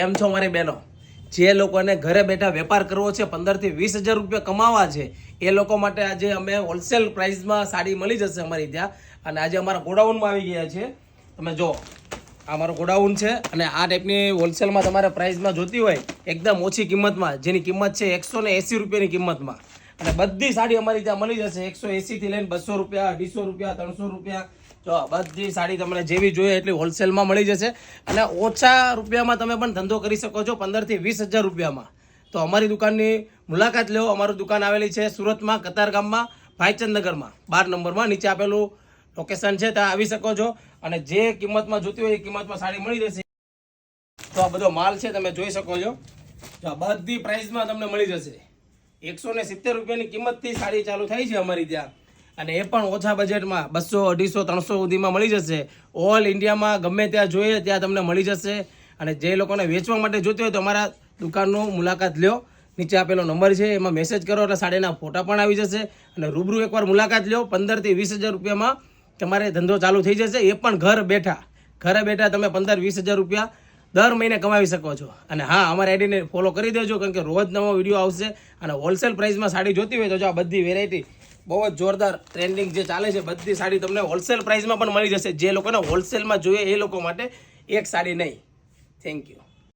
એમ છો મારી બહેનો, જે લોકોને ઘરે બેઠા વેપાર કરવો છે, 15 થી 20 હજાર રૂપિયા કમાવા છે, એ લોકો માટે આજે અમે હોલસેલ પ્રાઇસમાં સાડી મળી જશે અમારી ત્યાં. અને આજે અમારા ગોડાઉનમાં આવી ગયા છે. તમે જો આ મારો ગોડાઉન છે અને આ ટાઈપની હોલસેલમાં તમારે પ્રાઇસમાં જોતી હોય એકદમ ઓછી કિંમતમાં, જેની કિંમત છે 180 રૂપિયાની કિંમતમાં, અને બધી સાડી અમારી ત્યાં મળી જશે 180 થી લઈને 200 રૂપિયા, 250 રૂપિયા, 300 રૂપિયા. જો બધી સાડી તમને જેવી જોઈએ એટલી હોલસેલમાં મળી જશે. અને ઓછા રૂપિયામાં તમે પણ ધંધો કરી શકો છો, 15 થી 20 હજાર રૂપિયામાં. તો અમારી દુકાનની મુલાકાત લો. અમારી દુકાન આવેલી છે સુરતમાં, કતારગામમાં, ભાઈચંદનગરમાં 12 નંબરમાં. નીચે આપેલું લોકેશન છે, ત્યાં આવી શકો છો. અને જે કિંમતમાં જોતી હોય એ કિંમતમાં સાડી મળી જશે. તો આ બધો માલ છે, તમે જોઈ શકો છો. તો બધી પ્રાઇસમાં તમને મળી જશે. 170 રૂપિયાની કિંમતથી સાડી ચાલુ થાય છે અમારી ત્યાં. અને એ પણ ઓછા બજેટમાં 200, 250, 300 સુધીમાં મળી જશે. ઓલ ઇન્ડિયામાં ગમે ત્યાં જોઈએ ત્યાં તમને મળી જશે. અને જે લોકોને વેચવા માટે જોતી હોય તો અમારા દુકાનનું મુલાકાત લ્યો. નીચે આપેલો નંબર છે, એમાં મેસેજ કરો એટલે સાડીના ફોટા પણ આવી જશે. અને રૂબરૂ એકવાર મુલાકાત લ્યો. 15 થી 20 હજાર રૂપિયામાં તમારે ધંધો ચાલુ થઈ જશે. એ પણ ઘરે બેઠા તમે 15-20 હજાર રૂપિયા દર મહિને કમાવી શકો છો. અને હા, અમારા આઈડીને ફોલો કરી દેજો, કારણ કે રોજ નવો વિડીયો આવશે. અને હોલસેલ પ્રાઇસમાં સાડી જોતી હોય તો જો આ બધી વેરાયટી બહુ જ જોરદાર ટ્રેન્ડિંગ જે ચાલે છે, બધી સાડી તમને હોલસેલ પ્રાઇસમાં પણ મળી જશે. જે લોકોને હોલસેલમાં જોઈએ એ લોકો માટે એક સાડી નહીં. Thank you.